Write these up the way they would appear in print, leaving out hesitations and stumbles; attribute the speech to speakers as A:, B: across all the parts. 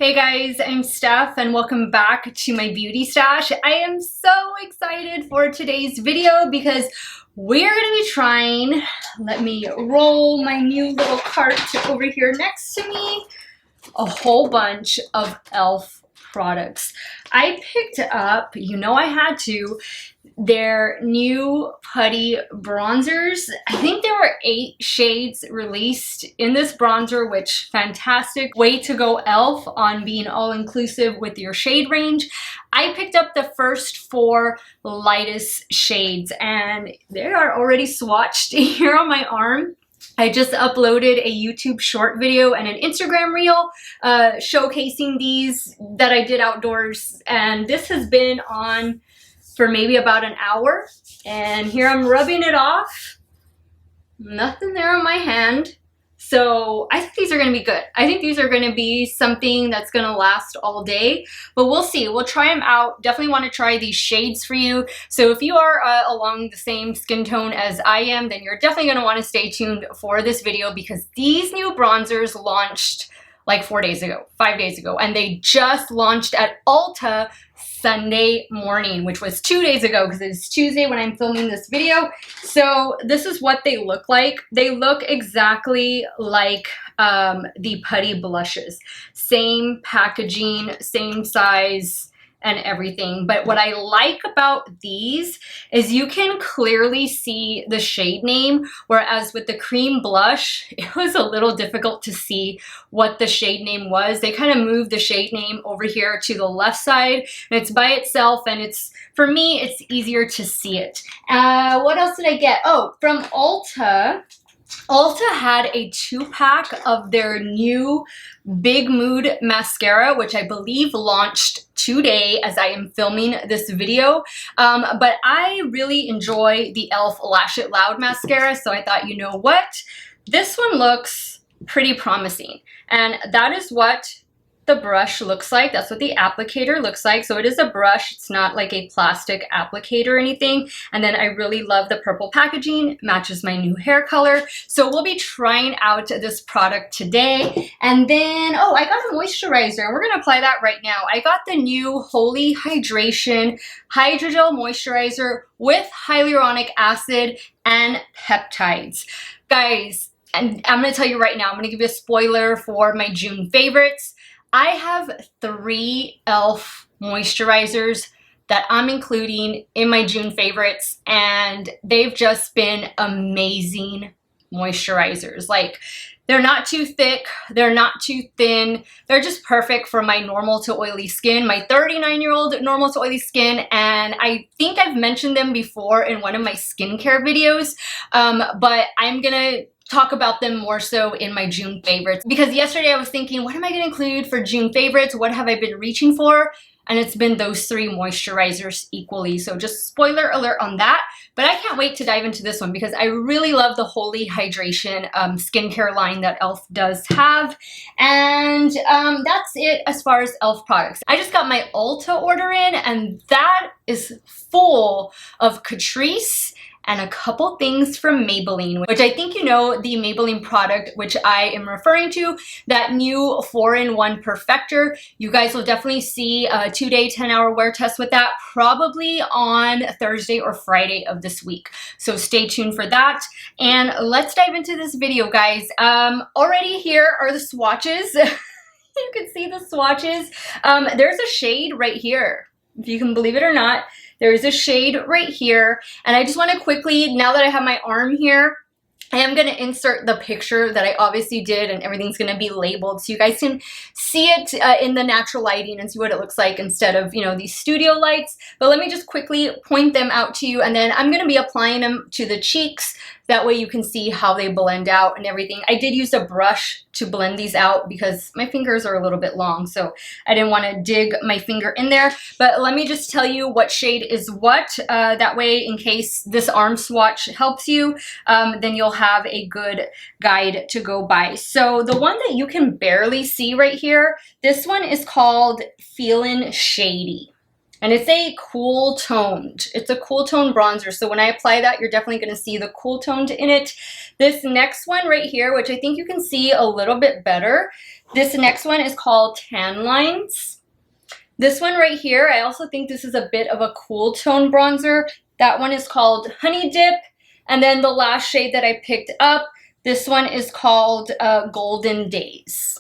A: Hey guys, I'm Steff and welcome back to my beauty stash. I am so excited for today's video because we're going to be trying, let me roll my new little cart over here next to me, a whole bunch of e.l.f. products. I picked up, you know I had to, their new Putty bronzers. I think there were 8 shades released in this bronzer, which fantastic way to go e.l.f. on being all-inclusive with your shade range. I picked up the first 4 lightest shades and they are already swatched here on my arm. I just uploaded a YouTube short video and an Instagram reel showcasing these that I did outdoors, and this has been on for maybe about an hour, and here I'm rubbing it off. Nothing there on my hand. So I think these are going to be good. I think these are going to be something that's going to last all day, but we'll see. We'll try them out. Definitely want to try these shades for you. So if you are along the same skin tone as I am, then you're definitely going to want to stay tuned for this video because these new bronzers launched like 4 days ago, 5 days ago, and they just launched at Ulta Sunday morning, which was 2 days ago because it's Tuesday when I'm filming this video. So this is what they look like. They look exactly like the Putty blushes. Same packaging, same size, and everything. But what I like about these is you can clearly see the shade name, whereas with the cream blush, it was a little difficult to see what the shade name was. They kind of moved the shade name over here to the left side, and it's by itself, and it's, for me, it's easier to see it. What else did I get? Oh, from Ulta. Ulta had a 2-pack of their new Big Mood Mascara, which I believe launched today as I am filming this video. But I really enjoy the e.l.f. Lash It Loud Mascara, so I thought, you know what? This one looks pretty promising. And that is what the brush looks like. That's what the applicator looks like. So it is a brush. It's not like a plastic applicator or anything. And then I really love the purple packaging. Matches my new hair color. So we'll be trying out this product today. And then, oh, I got a moisturizer. We're going to apply that right now. I got the new Holy Hydration Hydrogel Moisturizer with hyaluronic acid and peptides. Guys, and I'm going to tell you right now, I'm going to give you a spoiler for my June favorites. I have 3 e.l.f. moisturizers that I'm including in my June favorites, and they've just been amazing moisturizers. Like, they're not too thick, they're not too thin, they're just perfect for my normal to oily skin, my 39-year-old normal to oily skin, and I think I've mentioned them before in one of my skincare videos, but I'm gonna talk about them more so in my June favorites, because yesterday I was thinking, what am I going to include for June favorites? What have I been reaching for? And it's been those 3 moisturizers equally. So just spoiler alert on that. But I can't wait to dive into this one because I really love the Holy Hydration skincare line that e.l.f. does have. And that's it as far as e.l.f. products. I just got my Ulta order in, and that is full of Catrice and a couple things from Maybelline, which I think you know the Maybelline product, which I am referring to, that new 4-in-1 Perfector. You guys will definitely see a 2-day, 10-hour wear test with that probably on Thursday or Friday of this week. So stay tuned for that. And let's dive into this video, guys. Already here are the swatches. You can see the swatches. There's a shade right here, if you can believe it or not. There's a shade right here, and I just want to quickly, now that I have my arm here, I am going to insert the picture that I obviously did, and everything's going to be labeled so you guys can see it in the natural lighting and see what it looks like instead of, you know, these studio lights. But let me just quickly point them out to you, and then I'm going to be applying them to the cheeks. That way you can see how they blend out and everything. I did use a brush to blend these out because my fingers are a little bit long, so I didn't want to dig my finger in there. But let me just tell you what shade is what. That way, in case this arm swatch helps you, then you'll have a good guide to go by. So the one that you can barely see right here, this one is called Feelin Shady. and it's a cool toned. It's a cool toned bronzer. So when I apply that, you're definitely going to see the cool toned in it. This next one right here, which I think you can see a little bit better. This next one is called Tan Lines. This one right here, I also think this is a bit of a cool tone bronzer. That one is called Honey Dip. And then the last shade that I picked up, this one is called Golden Daze.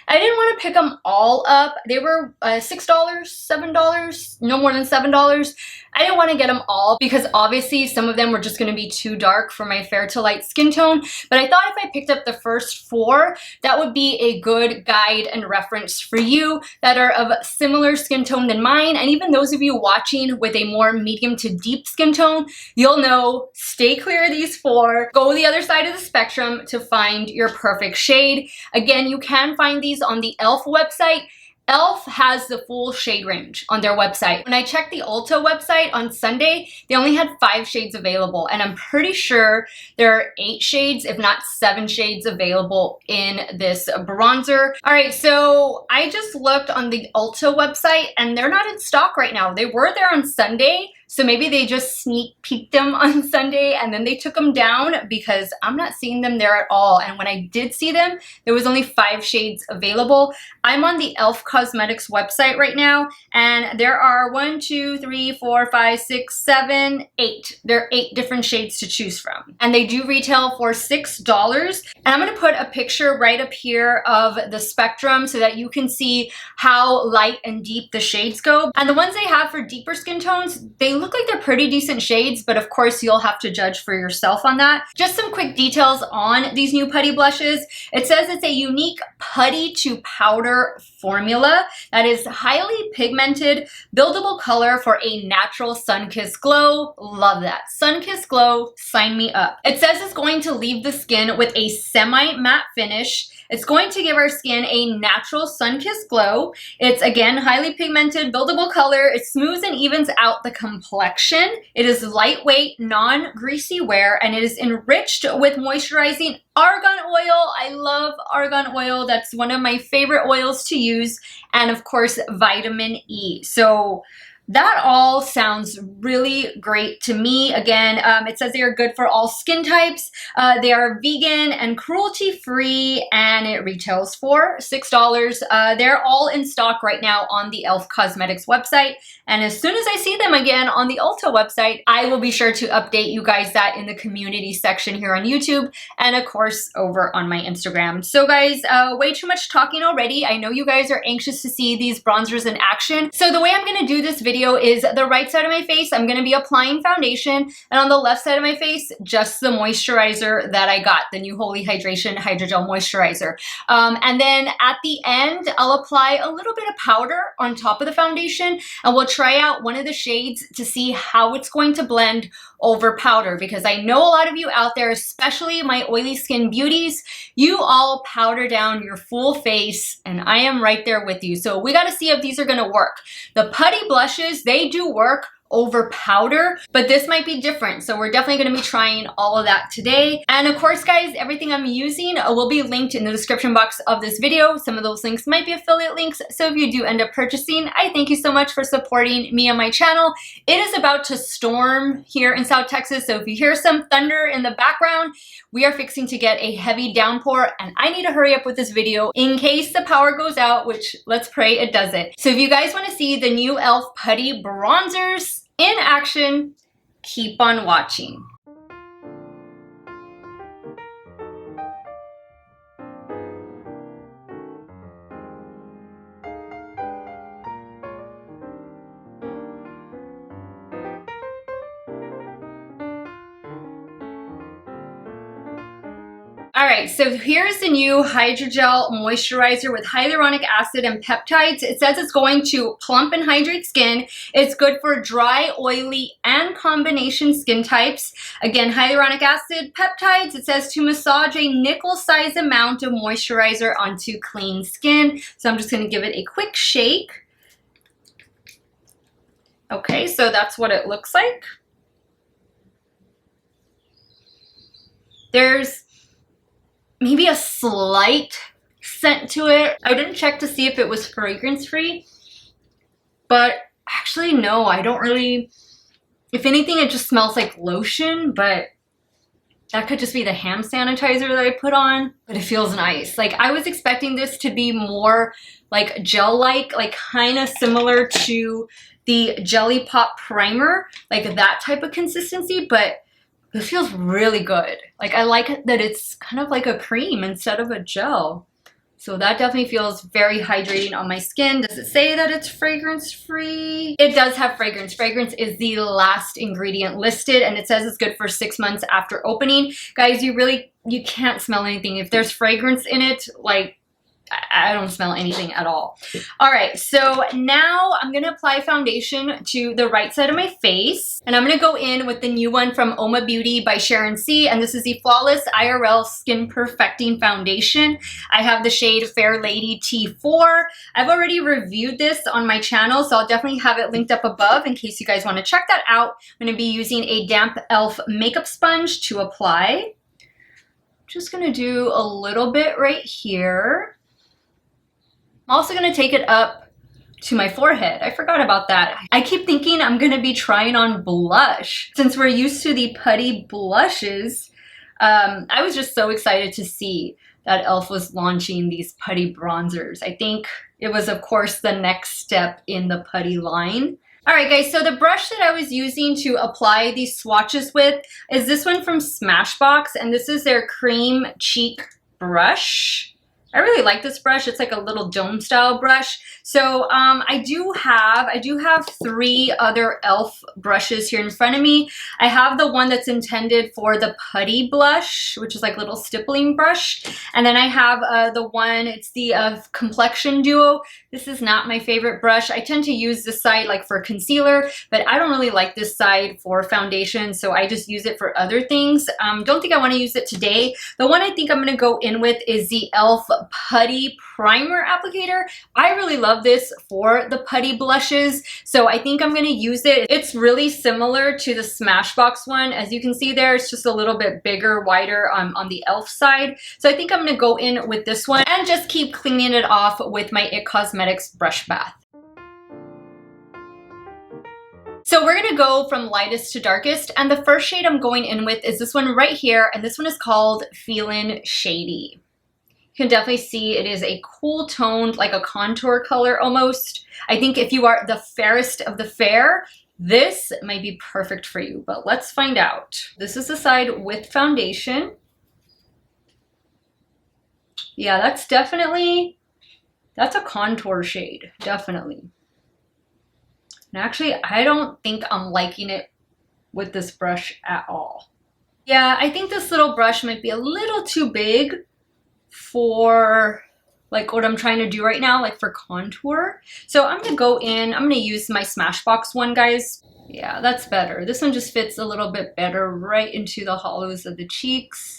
A: I didn't want to pick them all up. They were $6, $7, no more than $7. I didn't want to get them all because obviously some of them were just going to be too dark for my fair to light skin tone. But I thought if I picked up the first 4, that would be a good guide and reference for you that are of similar skin tone than mine. And even those of you watching with a more medium to deep skin tone, you'll know, stay clear of these 4. Go the other side of the spectrum to find your perfect shade. Again, you can find these on the e.l.f. website. e.l.f. has the full shade range on their website. When I checked the Ulta website on Sunday, they only had 5 shades available, and I'm pretty sure there are 8 shades, if not 7 shades available in this bronzer. All right, so I just looked on the Ulta website, and they're not in stock right now. They were there on Sunday, so maybe they just sneak peeked them on Sunday and then they took them down because I'm not seeing them there at all. And when I did see them, there was only 5 shades available. I'm on the e.l.f. Cosmetics website right now, and there are 1, 2, 3, 4, 5, 6, 7, 8. There are 8 different shades to choose from. And they do retail for $6. And I'm gonna put a picture right up here of the spectrum so that you can see how light and deep the shades go. And the ones they have for deeper skin tones, they look like they're pretty decent shades, but of course you'll have to judge for yourself on that. Just some quick details on these new putty blushes. It says it's a unique putty to powder formula that is highly pigmented, buildable color for a natural sun-kissed glow. Love that. Sun-kissed glow, sign me up. It says it's going to leave the skin with a semi-matte finish. It's going to give our skin a natural sun-kissed glow. It's, again, highly pigmented, buildable color. It smooths and evens out the complexion. It is lightweight, non-greasy wear, and it is enriched with moisturizing argan oil. I love argan oil. That's one of my favorite oils to use. And, of course, vitamin E. So that all sounds really great to me. Again, it says they are good for all skin types. They are vegan and cruelty-free, and it retails for $6. They're all in stock right now on the e.l.f. Cosmetics website. And as soon as I see them again on the Ulta website, I will be sure to update you guys that in the community section here on YouTube and, of course, over on my Instagram. So, guys, way too much talking already. I know you guys are anxious to see these bronzers in action. So the way I'm going to do this video is the right side of my face, I'm going to be applying foundation, and on the left side of my face, just the moisturizer that I got, the new Holy Hydration Hydrogel Moisturizer. And then at the end, I'll apply a little bit of powder on top of the foundation, and we'll try out one of the shades to see how it's going to blend over powder, because I know a lot of you out there, especially my oily skin beauties, you all powder down your full face, and I am right there with you. So we got to see if these are going to work. The putty blushes, they do work over powder, but this might be different. So we're definitely going to be trying all of that today. And of course, guys, everything I'm using will be linked in the description box of this video. Some of those links might be affiliate links. So if you do end up purchasing, I thank you so much for supporting me on my channel. It is about to storm here in South Texas. So if you hear some thunder in the background, we are fixing to get a heavy downpour, and I need to hurry up with this video in case the power goes out, which let's pray it doesn't. So if you guys want to see the new e.l.f. putty bronzers in action, keep on watching. All right, so here's the new Hydrogel Moisturizer with hyaluronic acid and peptides. It says it's going to plump and hydrate skin. It's good for dry, oily, and combination skin types. Again, hyaluronic acid, peptides. It says to massage a nickel-sized amount of moisturizer onto clean skin. So I'm just going to give it a quick shake. Okay, so that's what it looks like. There's maybe a slight scent to it. I didn't check to see if it was fragrance free, but Actually, no, I don't really, if anything, it just smells like lotion, but that could just be the hand sanitizer that I put on, but it feels nice. Like, I was expecting this to be more like gel-like, like kind of similar to the Jelly Pop primer, like that type of consistency, but it feels really good. Like, I like that it's kind of like a cream instead of a gel. So that definitely feels very hydrating on my skin. Does it say that it's fragrance free? It does have fragrance. Fragrance is the last ingredient listed, and it says it's good for 6 months after opening. Guys, you can't smell anything. If there's fragrance in it, like, I don't smell anything at all. All right, so now I'm gonna apply foundation to the right side of my face, and I'm gonna go in with the new one from Uoma Beauty by Sharon C, and this is the Flawless IRL Skin Perfecting Foundation. I have the shade Fair Lady T4. I've already reviewed this on my channel, so I'll definitely have it linked up above in case you guys wanna check that out. I'm gonna be using a damp e.l.f. makeup sponge to apply. Just gonna do a little bit right here. I'm also going to take it up to my forehead. I forgot about that. I keep thinking I'm going to be trying on blush. Since we're used to the Putty Blushes, I was just so excited to see that e.l.f. was launching these Putty bronzers. I think it was, of course, the next step in the Putty line. All right, guys, so the brush that I was using to apply these swatches with is this one from Smashbox, and this is their cream cheek brush. I really like this brush. It's like a little dome style brush. So I do have 3 other e.l.f. brushes here in front of me. I have the one that's intended for the Putty Blush, which is like a little stippling brush. And then I have the one, it's the Complexion Duo. This is not my favorite brush. I tend to use this side like for concealer, but I don't really like this side for foundation, so I just use it for other things. Don't think I want to use it today. The one I think I'm going to go in with is the e.l.f. Putty Primer Applicator. I really love this for the Putty blushes, so I think I'm going to use it. It's really similar to the Smashbox one. As you can see there, it's just a little bit bigger, wider on the e.l.f. side. So I think I'm going to go in with this one and just keep cleaning it off with my IT Cosmetics brush bath. So we're gonna go from lightest to darkest, and the first shade I'm going in with is this one right here, and this one is called Feelin Shady. You can definitely see it is a cool toned, like a contour color almost. I think if you are the fairest of the fair, this might be perfect for you, but let's find out. This is the side with foundation. Yeah, that's a contour shade, definitely. And actually, I don't think I'm liking it with this brush at all. Yeah, I think this little brush might be a little too big for like what I'm trying to do right now, like for contour. So I'm gonna go in, I'm gonna use my Smashbox one, guys. Yeah, that's better. This one just fits a little bit better right into the hollows of the cheeks.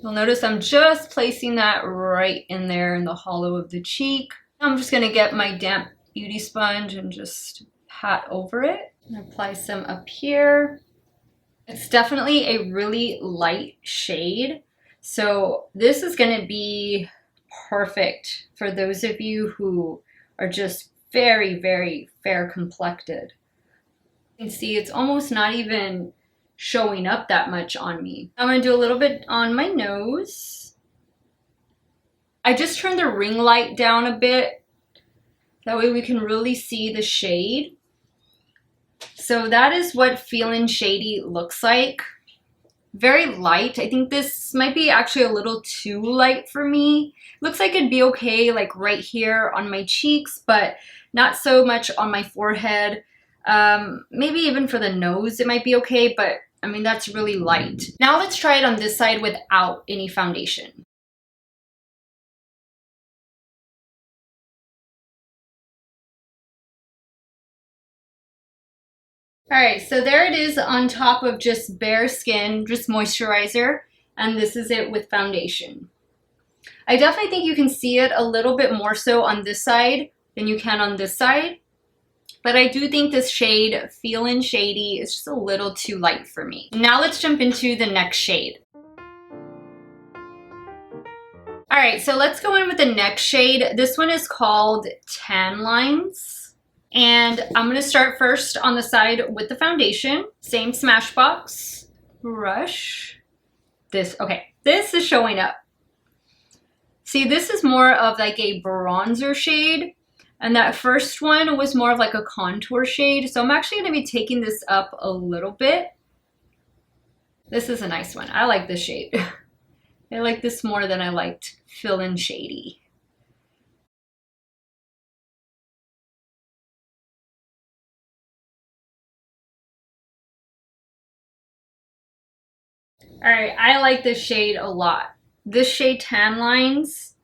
A: You'll notice I'm just placing that right in there in the hollow of the cheek. I'm just gonna get my damp beauty sponge and just pat over it and apply some up here. It's definitely a really light shade, so this is gonna be perfect for those of you who are just very, very fair complected. You can see it's almost not even showing up that much on me. I'm gonna do a little bit on my nose. I just turned the ring light down a bit. That way we can really see the shade. So that is what Feelin Shady looks like. Very light. I think this might be actually a little too light for me. Looks like it'd be okay like right here on my cheeks, but not so much on my forehead. Maybe even for the nose it might be okay, but I mean, that's really light. Now let's try it on this side without any foundation. All right, so there it is on top of just bare skin, just moisturizer, and this is it with foundation. I definitely think you can see it a little bit more so on this side than you can on this side. But I do think this shade, Feelin Shady, is just a little too light for me. Now let's jump into the next shade. All All right, so let's go in with the next shade. This one is called Tan Lines. And I'm gonna start first on the side with the foundation. Same Smashbox brush. This is showing up. See, this is more of like a bronzer shade, and that first one was more of like a contour shade. So I'm actually gonna be taking this up a little bit. This is a nice one. I like this shade. I like this more than I liked Feelin Shady. All right, I like this shade a lot. This shade Tan Lines,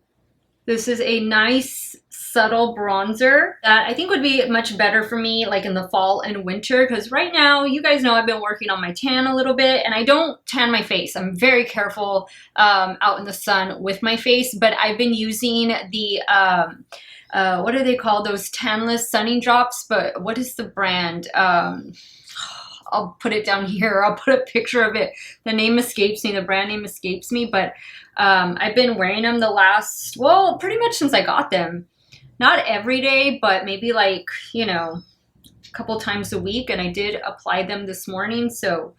A: this is a nice subtle bronzer that I think would be much better for me like in the fall and winter, because right now, you guys know I've been working on my tan a little bit, and I don't tan my face. I'm very careful out in the sun with my face, but I've been using the what are they called? Those tanless sunning drops, but what is the brand? I'll put it down here. I'll put a picture of it. The name escapes me. The brand name escapes me, but I've been wearing them the last, well, pretty much since I got them. Not every day, but maybe like, you know, a couple times a week. And I did apply them this morning. So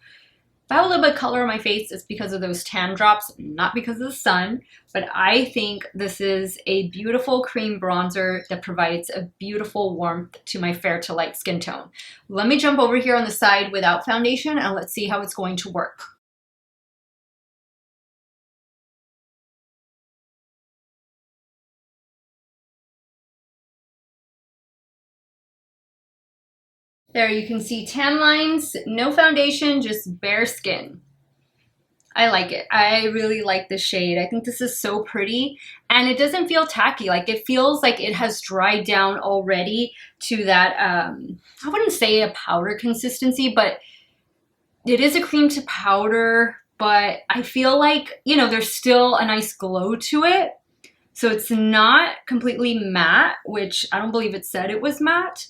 A: if I have a little bit of color on my face, it's because of those tan drops, not because of the sun. But I think this is a beautiful cream bronzer that provides a beautiful warmth to my fair to light skin tone. Let me jump over here on the side without foundation and let's see how it's going to work. There you can see Tan Lines, no foundation, just bare skin. I like it. I really like this shade. I think this is so pretty, and it doesn't feel tacky. Like, it feels like it has dried down already to that, I wouldn't say a powder consistency, but it is a cream to powder, but I feel like, you know, there's still a nice glow to it. So it's not completely matte, which I don't believe it said it was matte.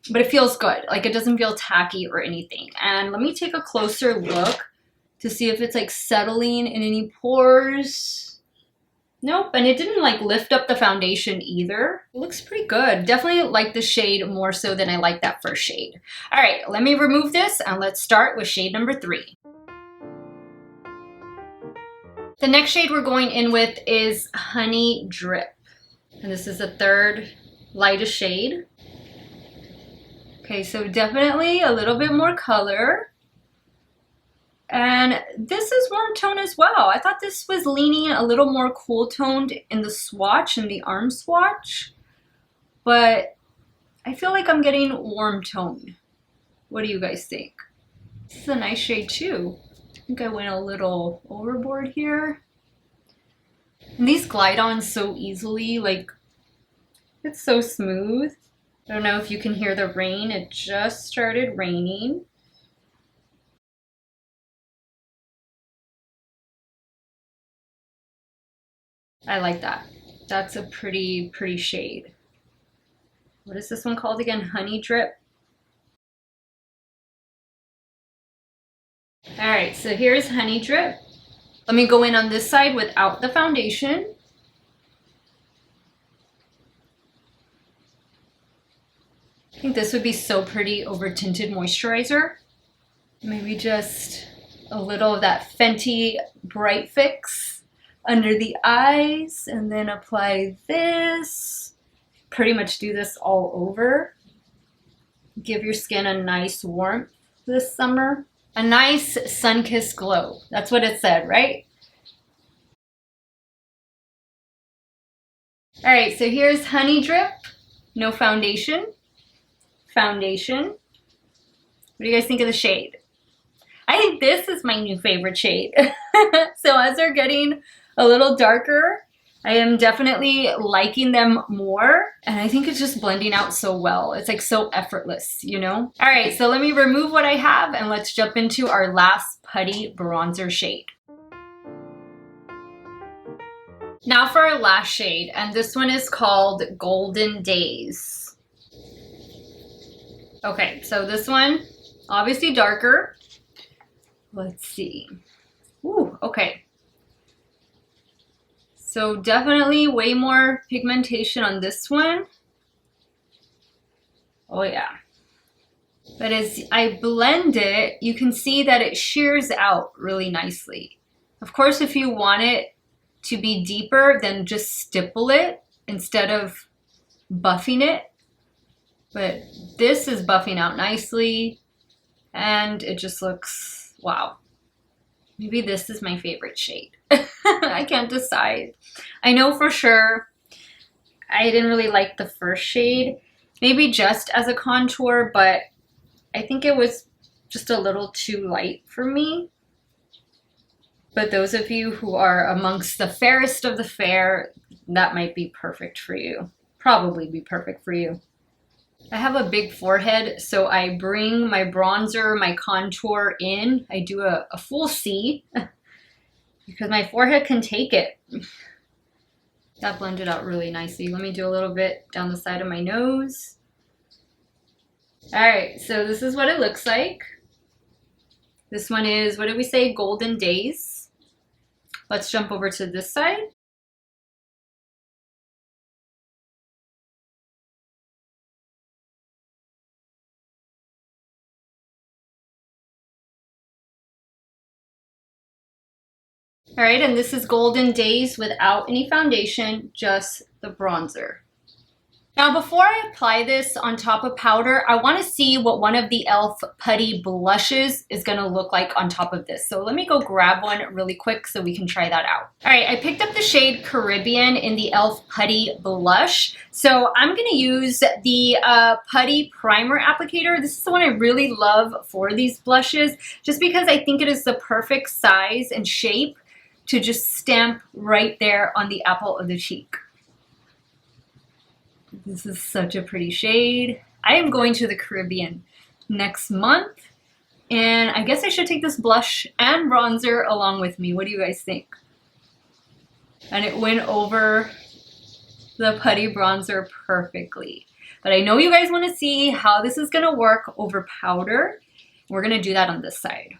A: But it feels good. Like, it doesn't feel tacky or anything. And let me take a closer look to see if it's like settling in any pores. Nope, and it didn't like lift up the foundation either. It looks pretty good. Definitely like the shade more so than I like that first shade. All right, let me remove this and let's start with shade number 3. The next shade we're going in with is Honey Drip. And this is the third lightest shade. Okay, so definitely a little bit more color. And this is warm tone as well. I thought this was leaning a little more cool toned in the swatch, in the arm swatch. But I feel like I'm getting warm tone. What do you guys think? This is a nice shade too. I think I went a little overboard here. And these glide on so easily, like, it's so smooth. I don't know if you can hear the rain. It just started raining. I like that. That's a pretty shade. What is this one called again? Honey Drip. All right, so here's Honey Drip. Let me go in on this side without the foundation. I think this would be so pretty over tinted moisturizer. Maybe just a little of that Fenty Bright Fix under the eyes, and then apply this. Pretty much do this all over. Give your skin a nice warmth this summer. A nice sun-kissed glow. That's what it said, right? All right, so here's Honey Drip. No foundation. Foundation. What do you guys think of the shade? I think this is my new favorite shade. So as they're getting a little darker, I am definitely liking them more. And I think it's just blending out so well. It's like so effortless, you know? All right, so let me remove what I have and let's jump into our last putty bronzer shade. Now for our last shade, and this one is called Golden Daze. Okay, so this one, obviously darker. Let's see. Ooh, okay. So definitely way more pigmentation on this one. Oh yeah. But as I blend it, you can see that it shears out really nicely. Of course, if you want it to be deeper, then just stipple it instead of buffing it. But this is buffing out nicely and it just looks, wow. Maybe this is my favorite shade. I can't decide. I know for sure I didn't really like the first shade, maybe just as a contour, but I think it was just a little too light for me. But those of you who are amongst the fairest of the fair, that might be perfect for you. Probably be perfect for you. I have a big forehead, so I bring my bronzer, my contour in. I do a full C because my forehead can take it. That blended out really nicely. Let me do a little bit down the side of my nose. All right, so this is what it looks like. This one is, what did we say, Golden Daze. Let's jump over to this side. All right, and this is Golden Daze without any foundation, just the bronzer. Now, before I apply this on top of powder, I want to see what one of the e.l.f. Putty Blushes is going to look like on top of this. So let me go grab one really quick so we can try that out. All right, I picked up the shade Caribbean in the e.l.f. Putty Blush. So I'm going to use the Putty Primer Applicator. This is the one I really love for these blushes, just because I think it is the perfect size and shape to just stamp right there on the apple of the cheek. This is such a pretty shade. I am going to the Caribbean next month, and I guess I should take this blush and bronzer along with me. What do you guys think? And it went over the Putty bronzer perfectly. But I know you guys want to see how this is going to work over powder. We're going to do that on this side.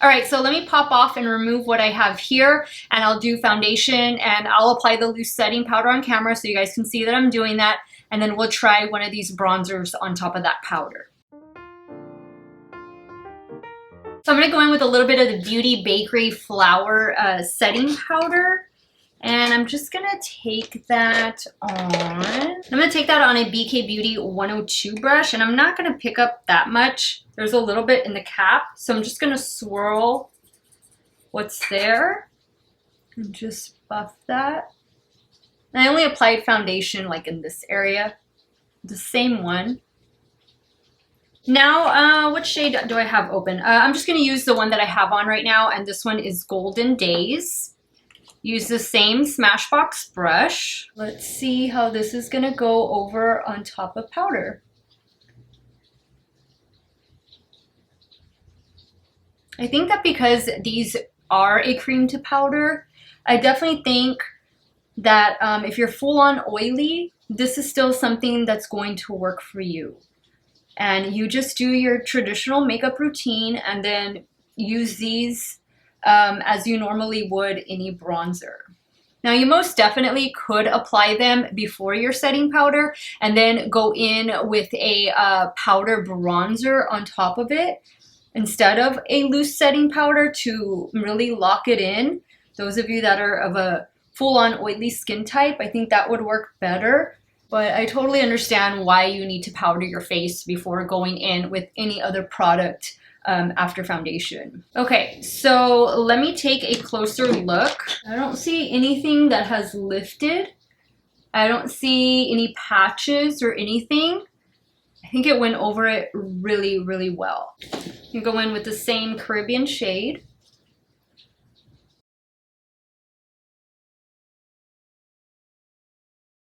A: All right, so let me pop off and remove what I have here, and I'll do foundation, and I'll apply the loose setting powder on camera so you guys can see that I'm doing that, and then we'll try one of these bronzers on top of that powder. So I'm gonna go in with a little bit of the Beauty Bakerie Flower setting powder, and I'm just gonna take that on. I'm gonna take that on a BK Beauty 102 brush, and I'm not gonna pick up that much. There's a little bit in the cap, so I'm just gonna swirl what's there and just buff that. And I only applied foundation like in this area, the same one. Now, what shade do I have open? I'm just gonna use the one that I have on right now, and this one is Golden Daze. Use the same Smashbox brush. Let's see how this is gonna go over on top of powder. I think that because these are a cream to powder, I definitely think that if you're full on oily, this is still something that's going to work for you. And you just do your traditional makeup routine and then use these as you normally would any bronzer. Now, you most definitely could apply them before your setting powder and then go in with a powder bronzer on top of it instead of a loose setting powder to really lock it in. Those of you that are of a full-on oily skin type, I think that would work better. But I totally understand why you need to powder your face before going in with any other product after foundation. Okay, so let me take a closer look. I don't see anything that has lifted. I don't see any patches or anything. I think it went over it really, really well. You go in with the same Caribbean shade.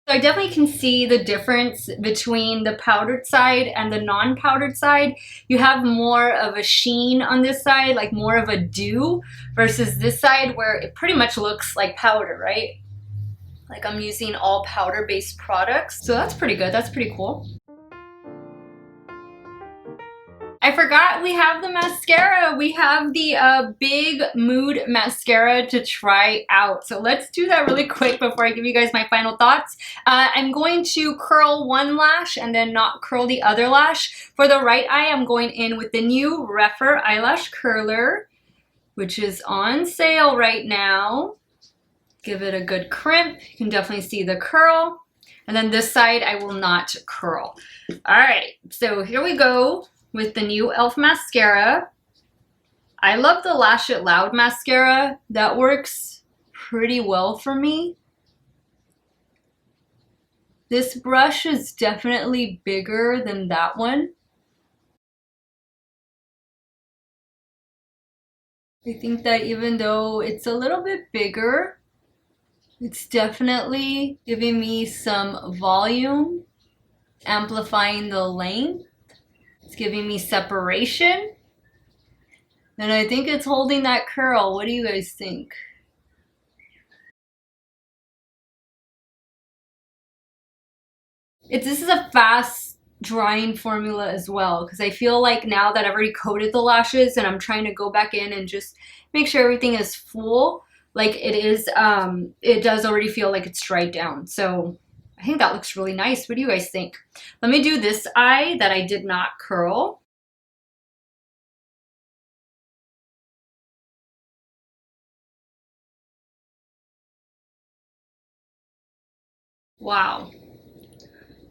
A: So I definitely can see the difference between the powdered side and the non-powdered side. You have more of a sheen on this side, like more of a dew, versus this side where it pretty much looks like powder, right? Like I'm using all powder-based products. So that's pretty good, that's pretty cool. I forgot we have the mascara. We have the Big Mood Mascara to try out. So let's do that really quick before I give you guys my final thoughts. I'm going to curl one lash and then not curl the other lash. For the right eye, I'm going in with the new rephr eyelash curler, which is on sale right now. Give it a good crimp. You can definitely see the curl. And then this side, I will not curl. All right, so here we go with the new e.l.f. mascara. I love the Lash It Loud mascara. That works pretty well for me. This brush is definitely bigger than that one. I think that even though it's a little bit bigger, it's definitely giving me some volume, amplifying the length. It's giving me separation. And I think it's holding that curl. What do you guys think? This is a fast drying formula as well, because I feel like now that I've already coated the lashes and I'm trying to go back in and just make sure everything is full, like it is, it does already feel like it's dried down. So I think that looks really nice. What do you guys think? Let me do this eye that I did not curl. Wow.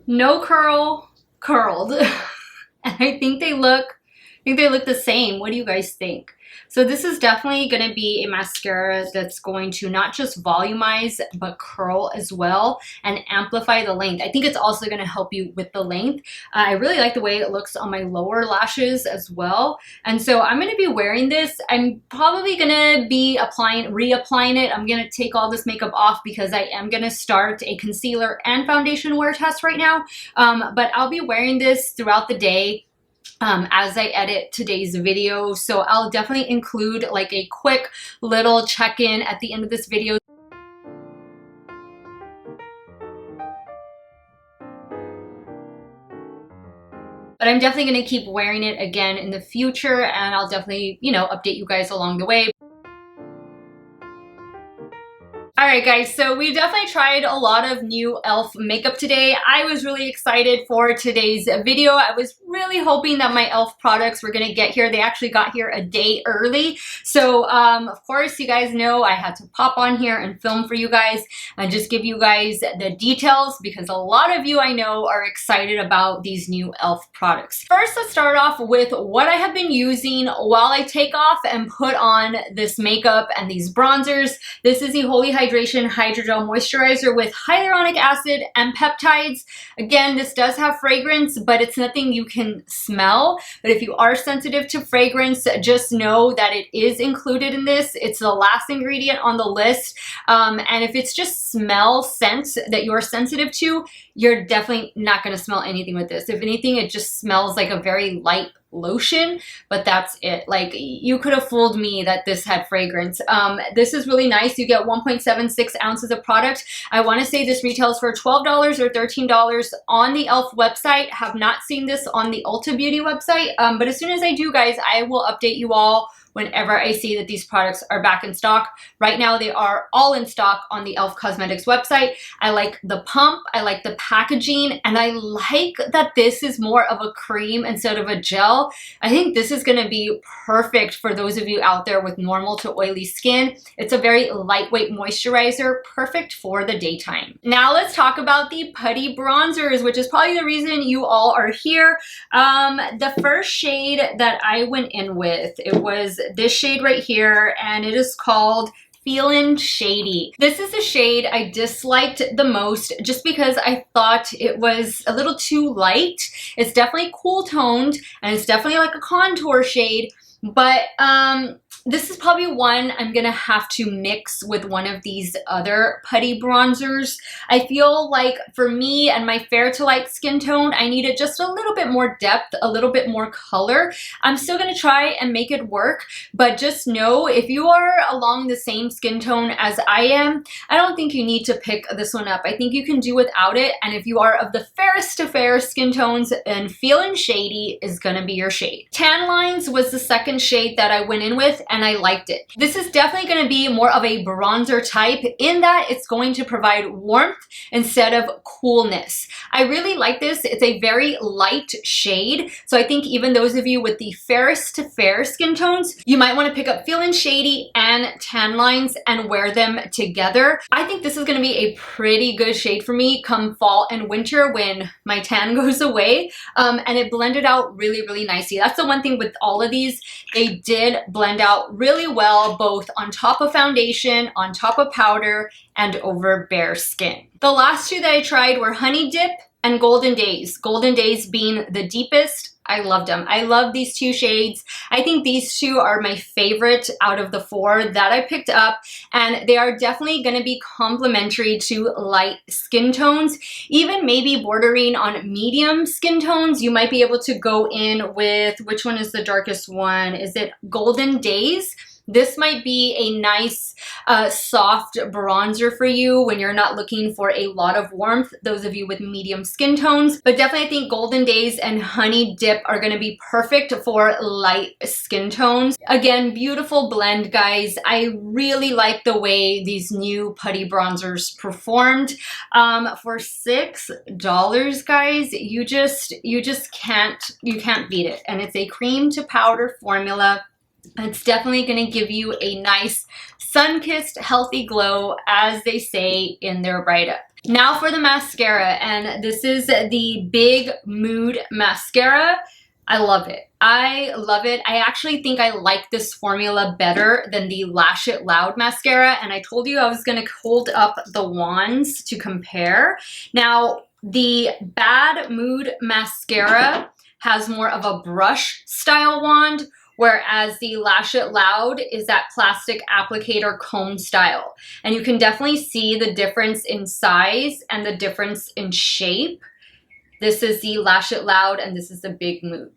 A: No curl, curled. And I think they look the same. What do you guys think? So this is definitely going to be a mascara that's going to not just volumize, but curl as well and amplify the length. I think it's also going to help you with the length. I really like the way it looks on my lower lashes as well. And so I'm going to be wearing this. I'm probably going to be reapplying it. I'm going to take all this makeup off because I am going to start a concealer and foundation wear test right now. But I'll be wearing this throughout the day as I edit today's video. So I'll definitely include like a quick little check-in at the end of this video. But I'm definitely going to keep wearing it again in the future, and I'll definitely, you know, update you guys along the way. Alright guys, so we definitely tried a lot of new e.l.f. makeup today. I was really excited for today's video. I was really hoping that my e.l.f. products were going to get here. They actually got here a day early. So of course, you guys know I had to pop on here and film for you guys and just give you guys the details, because a lot of you I know are excited about these new e.l.f. products. First, let's start off with what I have been using while I take off and put on this makeup and these bronzers. This is the Holy Hydration Hydrogel Moisturizer with hyaluronic acid and peptides. Again, this does have fragrance, but it's nothing you can smell. But if you are sensitive to fragrance, just know that it is included in this. It's the last ingredient on the list. And if it's just smell, scent that you're sensitive to, you're definitely not going to smell anything with this. If anything, it just smells like a very light lotion, but that's it. Like, you could have fooled me that this had fragrance. This is really nice. You get 1.76 ounces of product. I want to say this retails for $12 or $13 on the e.l.f. website. Have not seen this on the Ulta Beauty website, but as soon as I do, guys, I will update you all whenever I see that these products are back in stock. Right now, they are all in stock on the e.l.f. Cosmetics website. I like the pump, I like the packaging, and I like that this is more of a cream instead of a gel. I think this is gonna be perfect for those of you out there with normal to oily skin. It's a very lightweight moisturizer, perfect for the daytime. Now let's talk about the Putty bronzers, which is probably the reason you all are here. The first shade that I went in with, it was this shade right here, and it is called Feelin Shady. This is the shade I disliked the most just because I thought it was a little too light. It's definitely cool toned and it's definitely like a contour shade, but This is probably one I'm gonna have to mix with one of these other putty bronzers. I feel like for me and my fair to light skin tone, I needed just a little bit more depth, a little bit more color. I'm still gonna try and make it work, but just know if you are along the same skin tone as I am, I don't think you need to pick this one up. I think you can do without it, and if you are of the fairest to fair skin tones, then Feelin Shady is gonna be your shade. Tan Lines was the second shade that I went in with, and I liked it. This is definitely going to be more of a bronzer type in that it's going to provide warmth instead of coolness. I really like this. It's a very light shade, so I think even those of you with the fairest to fair skin tones, you might want to pick up Feelin Shady and Tan Lines and wear them together. I think this is going to be a pretty good shade for me come fall and winter when my tan goes away, and it blended out really, really nicely. That's the one thing with all of these. They did blend out really well, both on top of foundation, on top of powder, and over bare skin. The last two that I tried were Honey Dip and Golden Daze. Golden Daze being the deepest. I loved them. I love these two shades. I think these two are my favorite out of the four that I picked up, and they are definitely going to be complementary to light skin tones, even maybe bordering on medium skin tones. You might be able to go in with, which one is the darkest one? Is it Golden Daze? This might be a nice soft bronzer for you when you're not looking for a lot of warmth, those of you with medium skin tones. But definitely I think Golden Daze and Honey Dip are going to be perfect for light skin tones. Again, beautiful blend, guys. I really like the way these new putty bronzers performed. For $6, guys, you just can't beat it. And it's a cream to powder formula. It's definitely going to give you a nice sun-kissed healthy glow, as they say in their write-up. Now for the mascara, and this is the Big Mood Mascara. I love it. I love it. I actually think I like this formula better than the Lash It Loud mascara, and I told you I was going to hold up the wands to compare. Now, the Bad Mood Mascara has more of a brush style wand, whereas the Lash It Loud is that plastic applicator comb style. And you can definitely see the difference in size and the difference in shape. This is the Lash It Loud, and this is the Big Mood.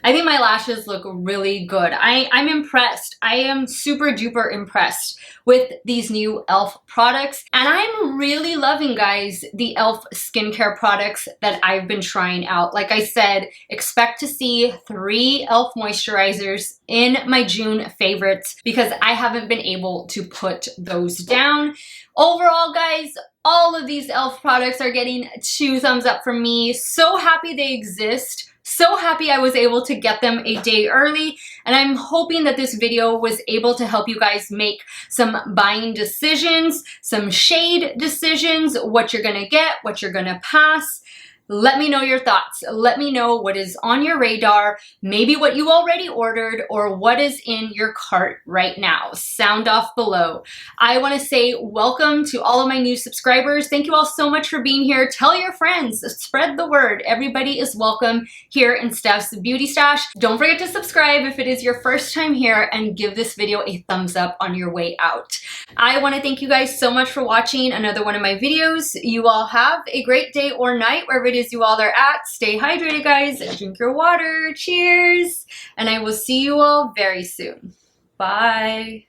A: I think my lashes look really good. I'm impressed. I am super duper impressed with these new e.l.f. products. And I'm really loving, guys, the e.l.f. skincare products that I've been trying out. Like I said, expect to see 3 e.l.f. moisturizers in my June favorites because I haven't been able to put those down. Overall, guys, all of these e.l.f. products are getting 2 thumbs up from me. So happy they exist. So happy I was able to get them a day early, and I'm hoping that this video was able to help you guys make some buying decisions, some shade decisions, what you're gonna get, what you're gonna pass. Let me know your thoughts. Let me know what is on your radar, maybe what you already ordered or what is in your cart right now. Sound off below. I want to say welcome to all of my new subscribers. Thank you all so much for being here. Tell your friends, spread the word. Everybody is welcome here in Steff's Beauty Stash. Don't forget to subscribe if it is your first time here, and give this video a thumbs up on your way out. I want to thank you guys so much for watching another one of my videos. You all have a great day or night wherever it is you all are at. Stay hydrated, guys. Drink your water. Cheers. And I will see you all very soon. Bye.